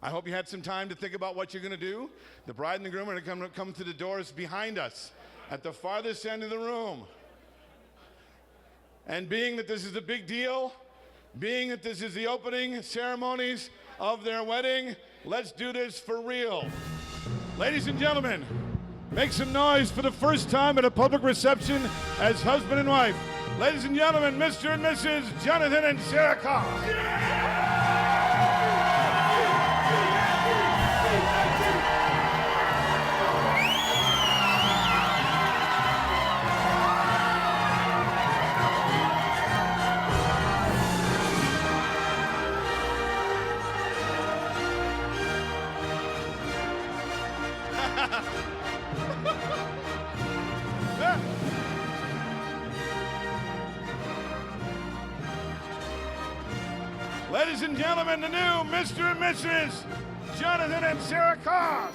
I hope you had some time to think about what you're going to do. The bride and the groom are going to come through the doors behind us at the farthest end of the room. And being that this is a big deal, being that this is the opening ceremonies of their wedding, let's do this for real. Ladies and gentlemen, make some noise for the first time at a public reception as husband and wife. Ladies and gentlemen, Mr. and Mrs. Jonathan and Sara Ladies and gentlemen, the new Mr. and Mrs. Jonathan and Sara Koss.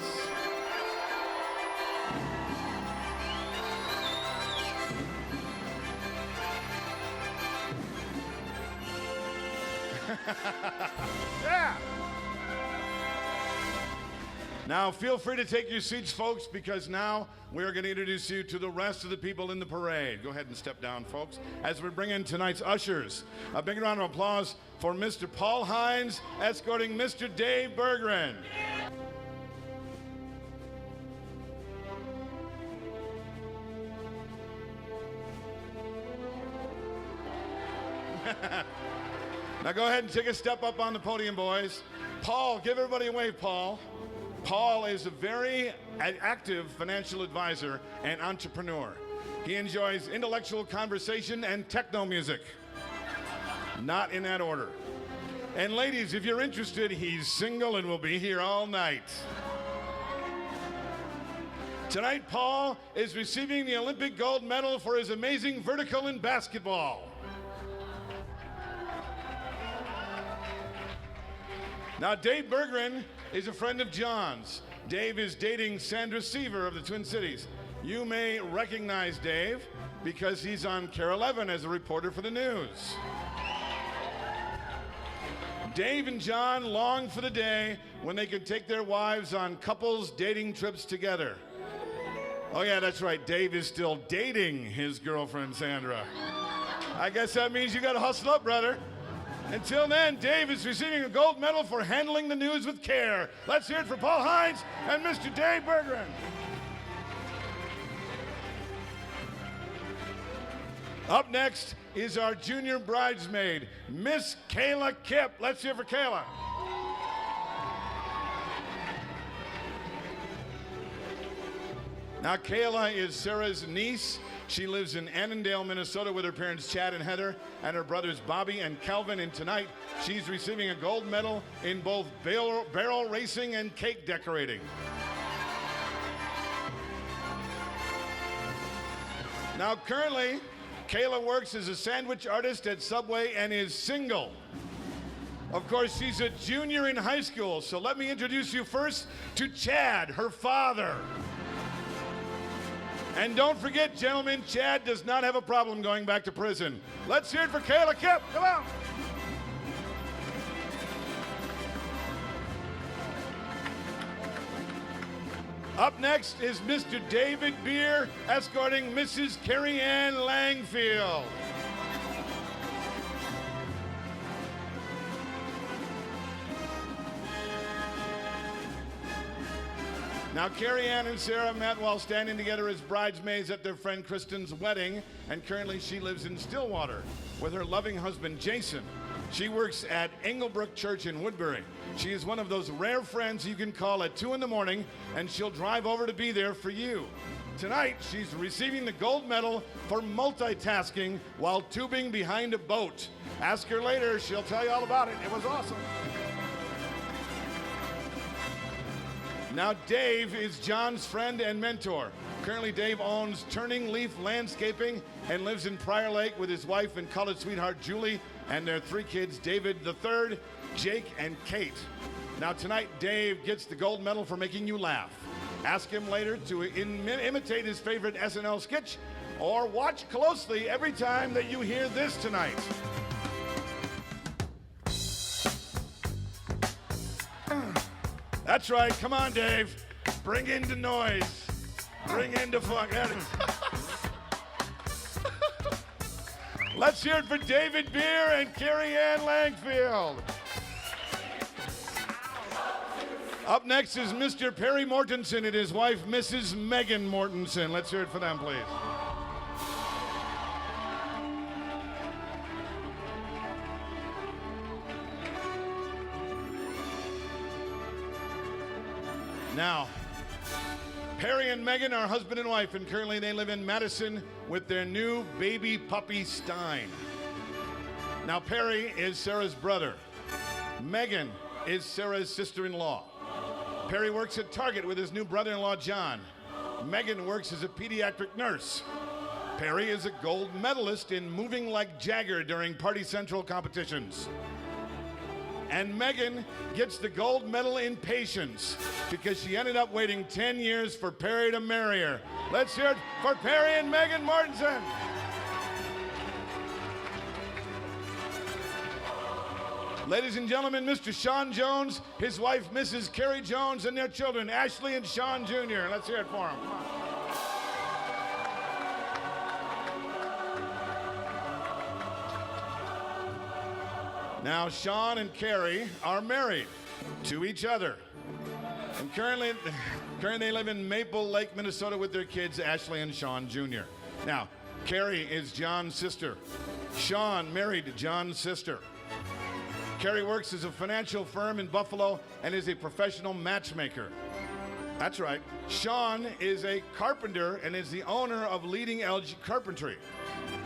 Yeah. Now, feel free to take your seats, folks, because now we're going to introduce you to the rest of the people in the parade. Go ahead and step down, folks, as we bring in tonight's ushers. A big round of applause for Mr. Paul Hines, escorting Mr. Dave Berggren. Now go ahead and take a step up on the podium, boys. Paul, give everybody a wave, Paul. Paul is a very active financial advisor and entrepreneur. He enjoys intellectual conversation and techno music. Not in that order. And ladies, if you're interested, he's single and will be here all night. Tonight, Paul is receiving the Olympic gold medal for his amazing vertical in basketball. Now, Dave Berggren is a friend of John's. Dave is dating Sandra Seaver of the Twin Cities. You may recognize Dave because he's on KARE 11 as a reporter for the news. Dave and John long for the day when they can take their wives on couples dating trips together. Oh yeah, that's right, Dave is still dating his girlfriend Sandra. I guess that means you gotta hustle up, brother. Until then, Dave is receiving a gold medal for handling the news with care. Let's hear it for Paul Hines and Mr. Dave Berggren. Up next is our junior bridesmaid, Miss Kayla Kipp. Let's hear it for Kayla. Now, Kayla is Sara's niece. She lives in Annandale, Minnesota with her parents Chad and Heather and her brothers Bobby and Calvin. And tonight, she's receiving a gold medal in both barrel racing and cake decorating. Now, currently, Kayla works as a sandwich artist at Subway and is single. Of course, she's a junior in high school, so let me introduce you first to Chad, her father. And don't forget, gentlemen, Chad does not have a problem going back to prison. Let's hear it for Kayla Kipp. Come on. Up next is Mr. David Beer escorting Mrs. Carrie Ann Langfield. Now, Carrie Ann and Sara met while standing together as bridesmaids at their friend Kristen's wedding, and currently she lives in Stillwater with her loving husband, Jason. She works at Engelbrook Church in Woodbury. She is one of those rare friends you can call at 2 in the morning, and she'll drive over to be there for you. Tonight, she's receiving the gold medal for multitasking while tubing behind a boat. Ask her later, she'll tell you all about it. It was awesome. Now, Dave is John's friend and mentor. Currently, Dave owns Turning Leaf Landscaping and lives in Prior Lake with his wife and college sweetheart, Julie, and their 3 kids, David III, Jake, and Kate. Now, tonight, Dave gets the gold medal for making you laugh. Ask him later to imitate his favorite SNL sketch or watch closely every time that you hear this tonight. That's right. Come on, Dave. Bring in the noise. Bring in the funk. Let's hear it for David Beer and Carrie Ann Langfield. Up next is Mr. Perry Mortensen and his wife, Mrs. Megan Mortensen. Let's hear it for them, please. Now, Perry and Megan are husband and wife, and currently they live in Madison with their new baby puppy, Stein. Now, Perry is Sarah's brother. Megan is Sarah's sister-in-law. Perry works at Target with his new brother-in-law, John. Megan works as a pediatric nurse. Perry is a gold medalist in moving like Jagger during Party Central competitions. And Megan gets the gold medal in patience because she ended up waiting 10 years for Perry to marry her. Let's hear it for Perry and Megan Mortensen. Ladies and gentlemen, Mr. Sean Jones, his wife, Mrs. Carrie Jones, and their children, Ashley and Sean Jr. Let's hear it for them. Come on. Now, Sean and Carrie are married to each other. And currently they live in Maple Lake, Minnesota with their kids, Ashley and Sean Jr. Now, Carrie is John's sister. Sean married John's sister. Carrie works as a financial firm in Buffalo and is a professional matchmaker. That's right. Sean is a carpenter and is the owner of Leading Edge Carpentry.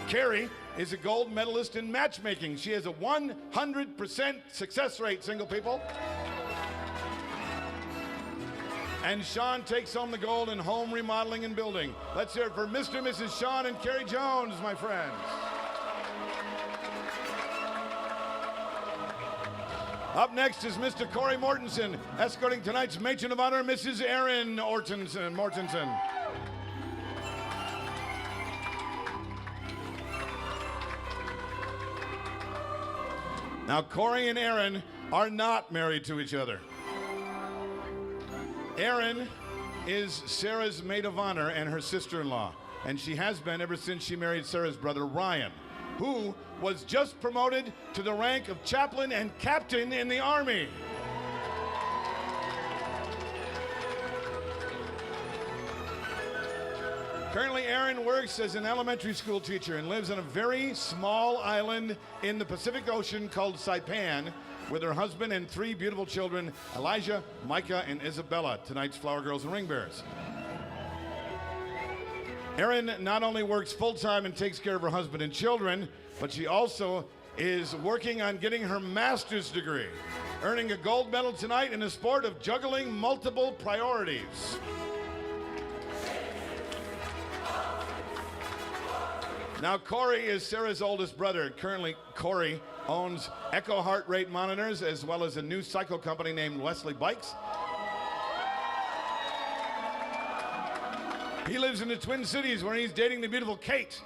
Carrie is a gold medalist in matchmaking. She has a 100% success rate, single people. And Sean takes home the gold in home remodeling and building. Let's hear it for Mr. and Mrs. Sean and Carrie Jones, my friends. Up next is Mr. Corey Mortensen, escorting tonight's matron of honor, Mrs. Erin Mortensen. Now, Corey and Erin are not married to each other. Erin is Sarah's maid of honor and her sister-in-law, and she has been ever since she married Sarah's brother, Ryan, who was just promoted to the rank of chaplain and captain in the Army. Currently, Erin works as an elementary school teacher and lives on a very small island in the Pacific Ocean called Saipan with her husband and 3 beautiful children, Elijah, Micah, and Isabella, tonight's Flower Girls and Ring Bearers. Erin not only works full-time and takes care of her husband and children, but she also is working on getting her master's degree, earning a gold medal tonight in the sport of juggling multiple priorities. Now, Corey is Sarah's oldest brother. Currently, Corey owns Echo heart rate monitors as well as a new cycle company named Wesley Bikes. He lives in the Twin Cities where he's dating the beautiful Kate.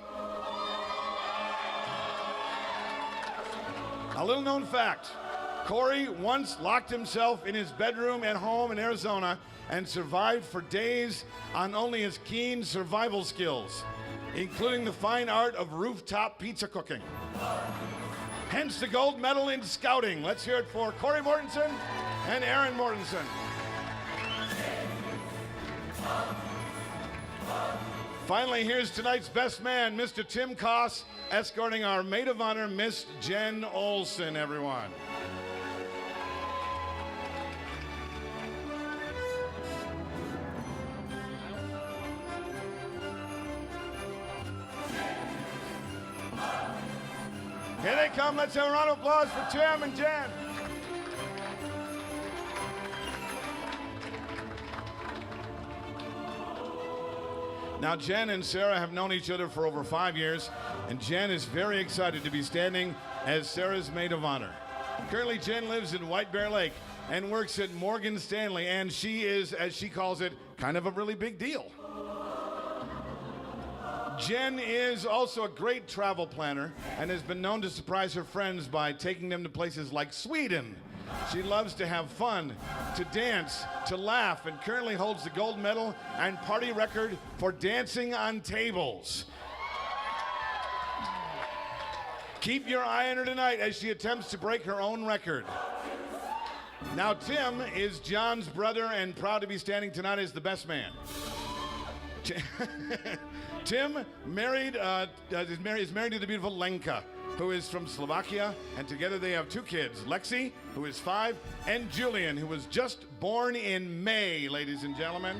A little known fact, Corey once locked himself in his bedroom at home in Arizona and survived for days on only his keen survival skills, including the fine art of rooftop pizza cooking. Hence the gold medal in scouting. Let's hear it for Corey Mortensen and Erin Mortensen. Finally, here's tonight's best man, Mr. Tim Koss, escorting our maid of honor, Miss Jen Olson, everyone. Here they come. Let's have a round of applause for Tim and Jen. Now, Jen and Sarah have known each other for over 5 years, and Jen is very excited to be standing as Sarah's maid of honor. Currently, Jen lives in White Bear Lake and works at Morgan Stanley, and she is, as she calls it, kind of a really big deal. Jen is also a great travel planner and has been known to surprise her friends by taking them to places like Sweden, She loves to have fun, to dance, to laugh, and currently holds the gold medal and party record for dancing on tables. Keep your eye on her tonight as she attempts to break her own record. Now, Tim is John's brother and proud to be standing tonight as the best man. Tim is married to the beautiful Lenka, who is from Slovakia, and together they have 2 kids, Lexi, who is 5, and Julian, who was just born in May, ladies and gentlemen.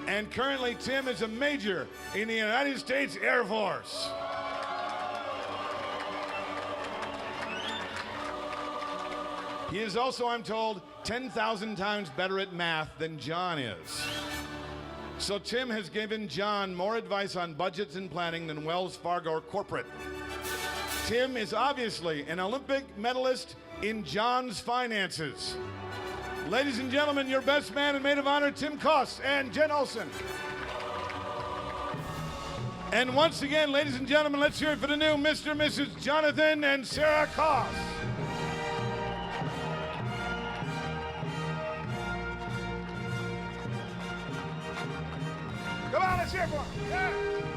And currently, Tim is a major in the United States Air Force. He is also, I'm told, 10,000 times better at math than John is. So Tim has given John more advice on budgets and planning than Wells Fargo corporate. Tim is obviously an Olympic medalist in John's finances. Ladies and gentlemen, your best man and maid of honor, Tim Koss and Jen Olsen. And once again, ladies and gentlemen, let's hear it for the new Mr. and Mrs. Jonathan and Sara Koss. Come on, let's hear it for them. Yeah.